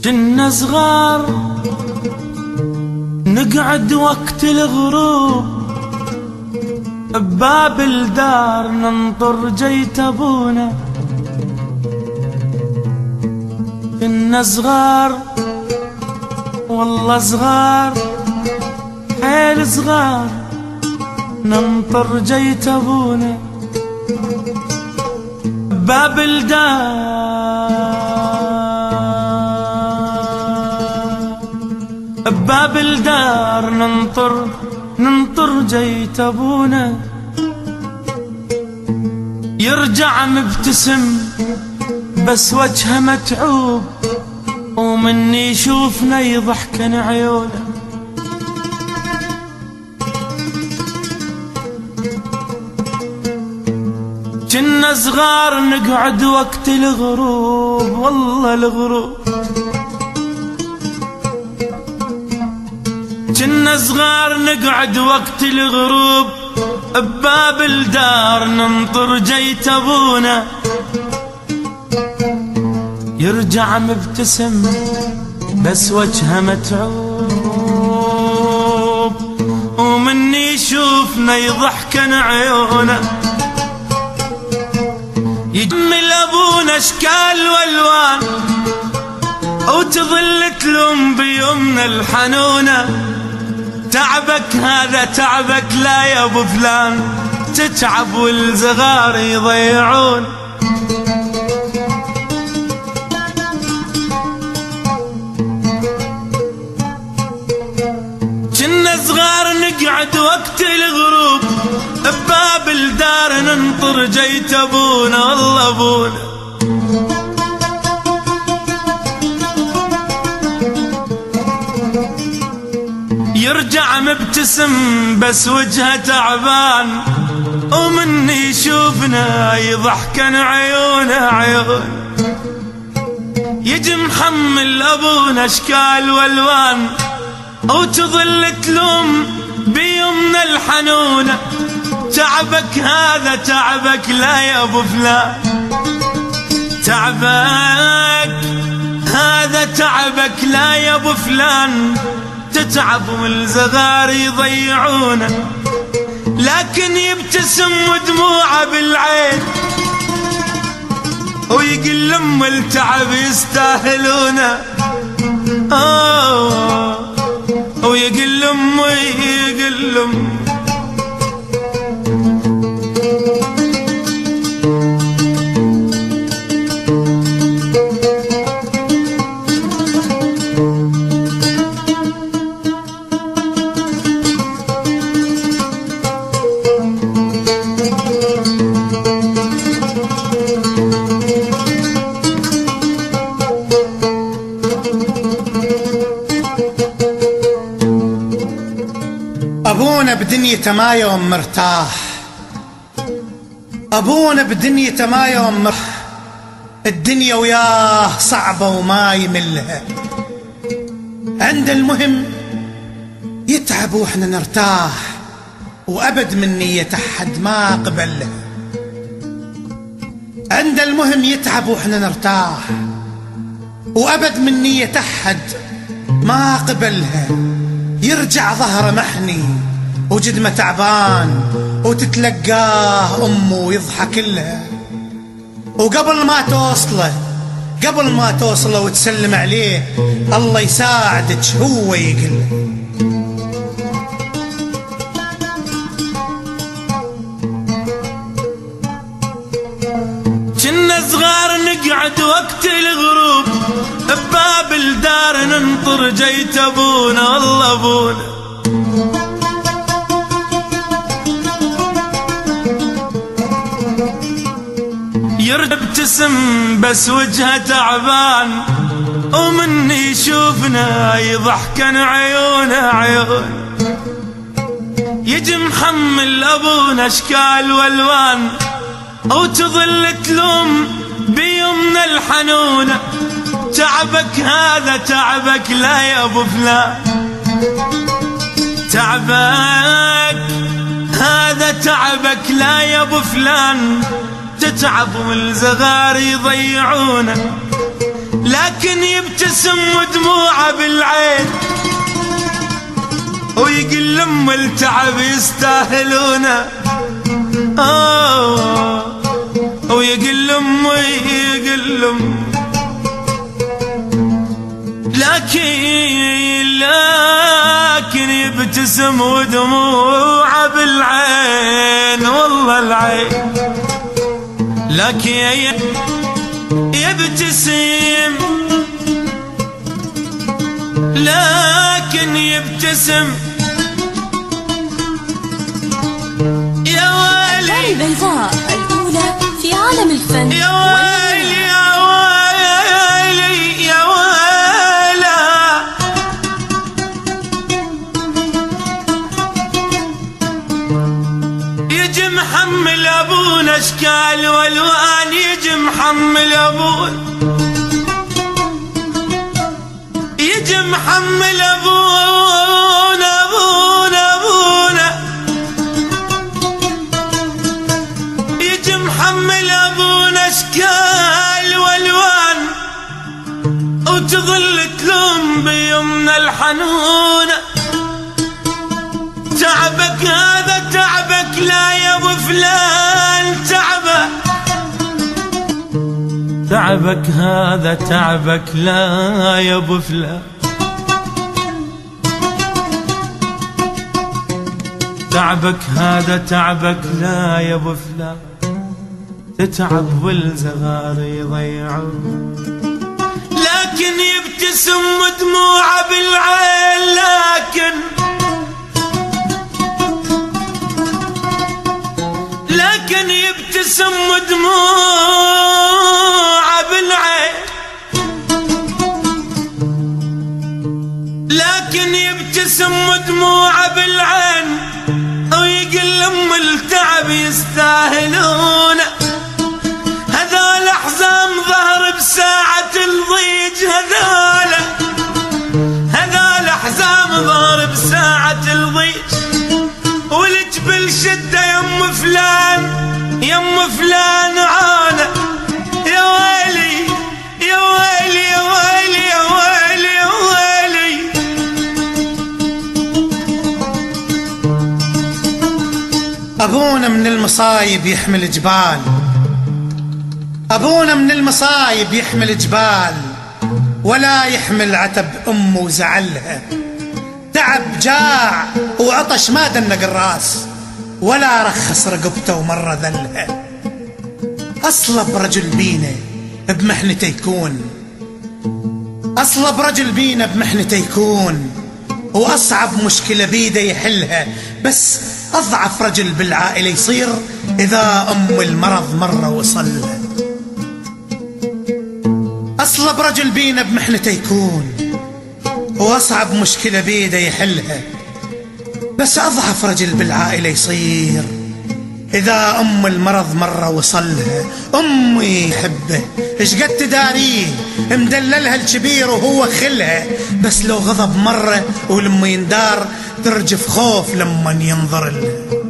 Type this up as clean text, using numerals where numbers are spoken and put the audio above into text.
كنا صغار نقعد وقت الغروب بباب الدار ننطر جيت ابونا. كنا صغار والله صغار حيل صغار ننطر جيت ابونا بباب بباب الدار ننطر جيت ابونا. يرجع مبتسم بس وجهه متعوب ومني يشوفنا يضحكن عيونه. كنا صغار نقعد وقت الغروب والله الغروب. كنا صغار نقعد وقت الغروب بباب الدار ننطر جيت ابونا. يرجع مبتسم بس وجهه متعوب ومني يشوفنا يضحكن عيونه. يجمل ابونا اشكال والوان وتظل تلوم بيومنا الحنونه. تعبك هذا تعبك لا يا ابو فلان تتعب والصغار يضيعون. كنا صغار نقعد وقت الغروب بباب الدار ننطر جيت ابونا والله ابونا. يرجع مبتسم بس وجهه تعبان ومني يشوفنا يضحكن عيونه عيون. يجي محمل ابونا اشكال والوان وتظل تلوم بيومنا الحنونه. تعبك هذا تعبك لا يا ابو فلان تعبك هذا تعبك لا يا ابو فلان تتعب والصغار يضيعونه. لكن يبتسم ودموعه بالعين ويقول لهم التعب يستاهلونه. ويقول لهم أبونا بدنيته ما يوم مرتاح. أبونا بدنيته ما يوم مرتاح. الدنيا وياه صعبة وما يملها. عند المهم يتعب وإحنا نرتاح وأبد من نية أحد ما قبلها. عند المهم يتعب وإحنا نرتاح وأبد من نية أحد ما قبلها. يرجع ظهره محني وجدمه تعبان وتتلقاه أمه ويضحك لها. وقبل ما توصله وتسلم عليه الله يساعدك هو يقول. كنا صغار نقعد وقت الغروب بباب الدار ننطر جيت ابونا والله ابونا. يبتسم بس وجهه تعبان، ومن يشوفنا يضحكن عيونه عيون. يجي محمل أبونا أشكال والوان، وتظل تلوم بيومنا الحنونة. تعبك هذا تعبك لا يا ابو فلان، تعبك هذا تعبك لا يا ابو فلان. تتعب والزغار يضيعونه، لكن يبتسم ودموعه بالعين، ويقول لهم التعب يستاهلونه. ويقول لهم لكن يبتسم ودموعه بالعين، والله العين. لكن يبتسم، لكن يبتسم. يا ويلي البيضاء الأولى في عالم الفن. يا ويلي يا ويلي يا ويلا، يجي محمل أبونا أشكال والوان، يجي محمل أبونا، يجي محمل أبونا أبونا أبونا، يجي محمل أبونا أشكال والوان، وتظل تلوم بيومنا الحنونة. تعبك هذا تعبك لا يا ابو فلان، تعبك تعبك هذا تعبك لا يا ابو فلان. تعبك هذا تعبك لا يا ابو فلان. تتعب والزغار يضيعون، لكن يبتسم ودموعه بالعين. لكن يبتسم ودموعه بالعين، لكن يبتسم ودموعه بالعين، ويقول لهم التعب يستاهلونه. هذول احزام ظهر بساعة الضيج، هذول احزام ظهر بساعة الضيج، والجبل شده يم فلان يم فلان عانى. يا ويلي يا ويلي يا ويلي يا ويلي يا ويلي. أبونا من المصايب يحمل جبال، أبونا من المصايب يحمل جبال، ولا يحمل عتب أمه وزعلها. تعب جاع وعطش ما دنق الراس، ولا رخص رقبته ومر ذلها. أصلب رجل بينا بمحنته يكون، أصلب رجل بينا بمحنته يكون، وأصعب مشكلة بيده يحلها. بس أضعف رجل بالعائلة يصير إذا أم المرض مرة وصلها. أصلب رجل بينا بمحنته يكون، وأصعب مشكلة بيده يحلها. بس أضعف رجل بالعائلة يصير إذا أم المرض مرة وصلها. أمي يحبه إيش قد تداريه، مدللها الكبير وهو خلها. بس لو غضب مرة ولما يندار ترجف خوف لما ينظر لها.